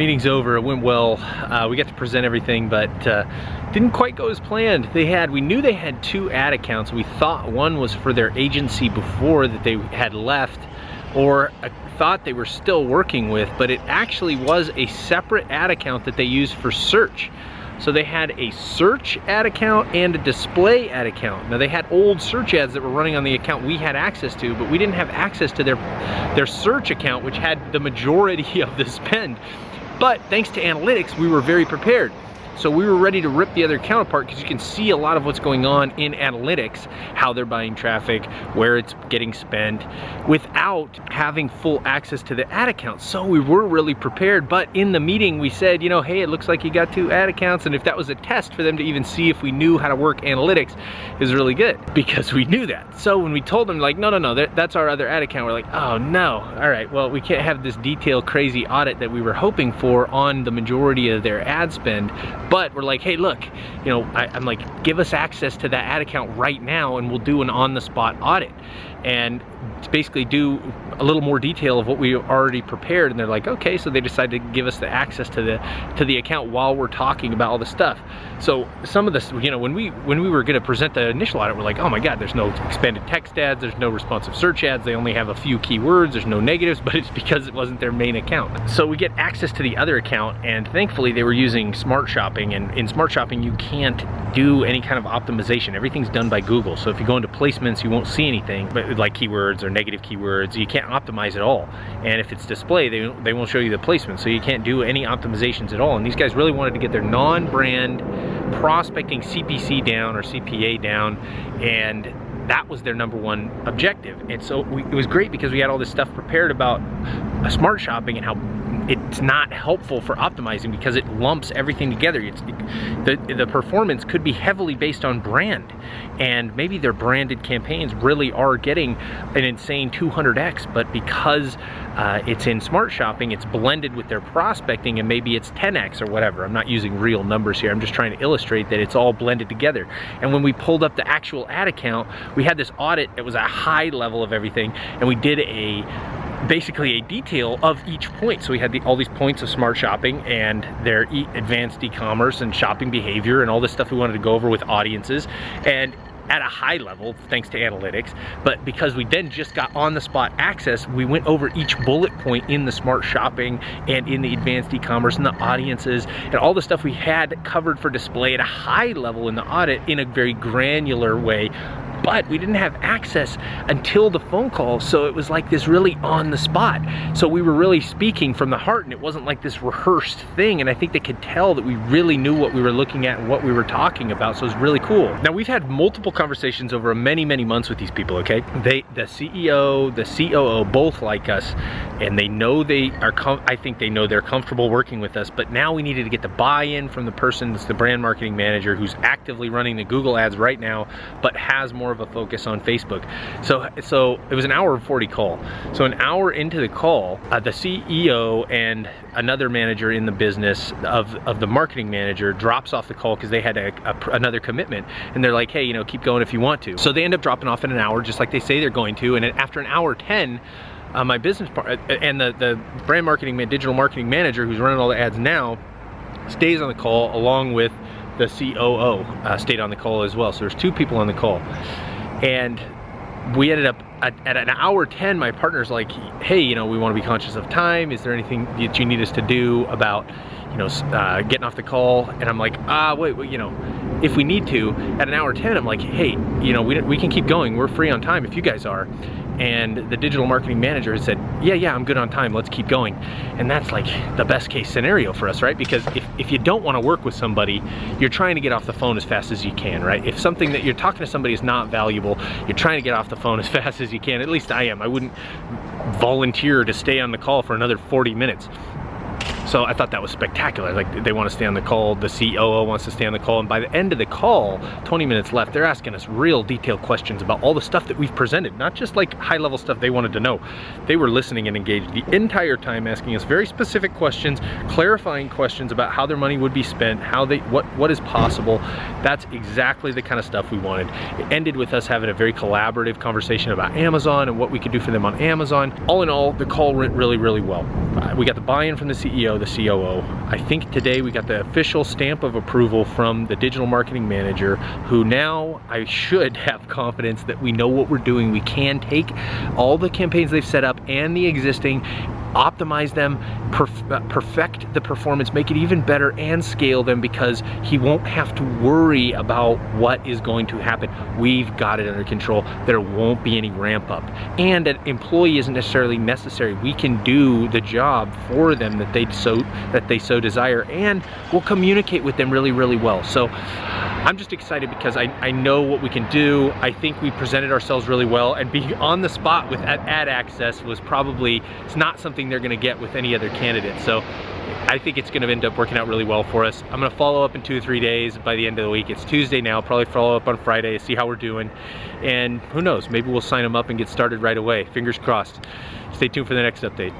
Meeting's over, it went well. We got to present everything, but didn't quite go as planned. We knew they had 2 ad accounts. We thought one was for their agency before that they had left, or thought they were still working with, but it actually was a separate ad account that they used for search. So they had a search ad account and a display ad account. Now they had old search ads that were running on the account we had access to, but we didn't have access to their search account, which had the majority of the spend. But thanks to analytics, we were very prepared. So we were ready to rip the other account apart because you can see a lot of what's going on in analytics, how they're buying traffic, where it's getting spent, without having full access to the ad account. So we were really prepared, but in the meeting we said, you know, hey, it looks like you got 2 ad accounts, and if that was a test for them to even see if we knew how to work analytics, is really good, because we knew that. So when we told them, like, no, that's our other ad account, we're like, oh no, all right, well, we can't have this detailed, crazy audit that we were hoping for on the majority of their ad spend. But we're like, hey, look, you know, I'm like, give us access to that ad account right now and we'll do an on-the-spot audit. And basically do a little more detail of what we already prepared. And they're like, okay, so they decided to give us the access to the account while we're talking about all the stuff. So some of this, you know, when we were going to present the initial audit, we're like, oh my God, there's no expanded text ads, there's no responsive search ads, they only have a few keywords, there's no negatives, but it's because it wasn't their main account. So we get access to the other account, and thankfully they were using Smart Shopping, and in Smart Shopping you can't do any kind of optimization. Everything's done by Google. So if you go into placements, you won't see anything, but like keywords or negative keywords, you can't optimize at all. And if it's display, they won't show you the placement, so you can't do any optimizations at all. And these guys really wanted to get their non-brand prospecting CPC down, or CPA down, and that was their #1 objective. And so it was great because we had all this stuff prepared about Smart Shopping and how it's not helpful for optimizing because it lumps everything together. The performance could be heavily based on brand, and maybe their branded campaigns really are getting an insane 200x, but because it's in Smart Shopping, it's blended with their prospecting, and maybe it's 10x or whatever. I'm not using real numbers here, I'm just trying to illustrate that it's all blended together. And when we pulled up the actual ad account, we had this audit that was a high level of everything, and we did basically a detail of each point. So we had all these points of Smart Shopping and their advanced e-commerce and shopping behavior and all this stuff we wanted to go over with audiences, and at a high level thanks to analytics. But because we then just got on-the-spot access, we went over each bullet point in the Smart Shopping and in the advanced e-commerce and the audiences and all the stuff we had covered for display at a high level in the audit in a very granular way. But we didn't have access until the phone call, so it was like this really on the spot. So we were really speaking from the heart, and it wasn't like this rehearsed thing, and I think they could tell that we really knew what we were looking at and what we were talking about, so it was really cool. Now, we've had multiple conversations over many months with these people, okay? The CEO, the COO both like us, and they know I think they know they're comfortable working with us, but now we needed to get the buy-in from the person that's the brand marketing manager who's actively running the Google ads right now, but has more of a focus on Facebook. So it was an hour and 40 call. So an hour into the call, the CEO and another manager in the business of the marketing manager drops off the call because they had another commitment, and they're like, hey, you know, keep going if you want to. So they end up dropping off in an hour, just like they say they're going to, and after an hour 10, my business partner and the brand marketing digital marketing manager who's running all the ads now stays on the call, along with the COO stayed on the call as well. So there's 2 people on the call, and we ended up at an hour 10. My partner's like, hey, you know, we want to be conscious of time. Is there anything that you need us to do about, you know, getting off the call? And I'm like, wait, you know, if we need to, at an hour 10, I'm like, hey, you know, we can keep going. We're free on time if you guys are. And the digital marketing manager said, yeah, I'm good on time, let's keep going. And that's like the best case scenario for us, right? Because if you don't want to work with somebody, you're trying to get off the phone as fast as you can, right? If something that you're talking to somebody is not valuable, you're trying to get off the phone as fast as you can. At least I am. I wouldn't volunteer to stay on the call for another 40 minutes. So I thought that was spectacular. Like, they want to stay on the call, the COO wants to stay on the call, and by the end of the call, 20 minutes left, they're asking us real detailed questions about all the stuff that we've presented, not just like high-level stuff they wanted to know. They were listening and engaged the entire time, asking us very specific questions, clarifying questions about how their money would be spent, what is possible. That's exactly the kind of stuff we wanted. It ended with us having a very collaborative conversation about Amazon and what we could do for them on Amazon. All in all, the call went really well. We got the buy-in from the CEO. CEO, the COO. I think today we got the official stamp of approval from the digital marketing manager, who now I should have confidence that we know what we're doing. We can take all the campaigns they've set up and the existing, optimize them, perfect the performance, make it even better, and scale them, because he won't have to worry about what is going to happen. We've got it under control. There won't be any ramp up, and an employee isn't necessarily necessary. We can do the job for them that they so desire, and we'll communicate with them really well. So I'm just excited because I know what we can do. I think we presented ourselves really well, and being on the spot with ad access was probably, it's not something they're gonna get with any other candidate. So I think it's gonna end up working out really well for us. I'm gonna follow up in 2 or 3 days by the end of the week. It's Tuesday now, probably follow up on Friday, see how we're doing. And who knows, maybe we'll sign them up and get started right away. Fingers crossed. Stay tuned for the next update.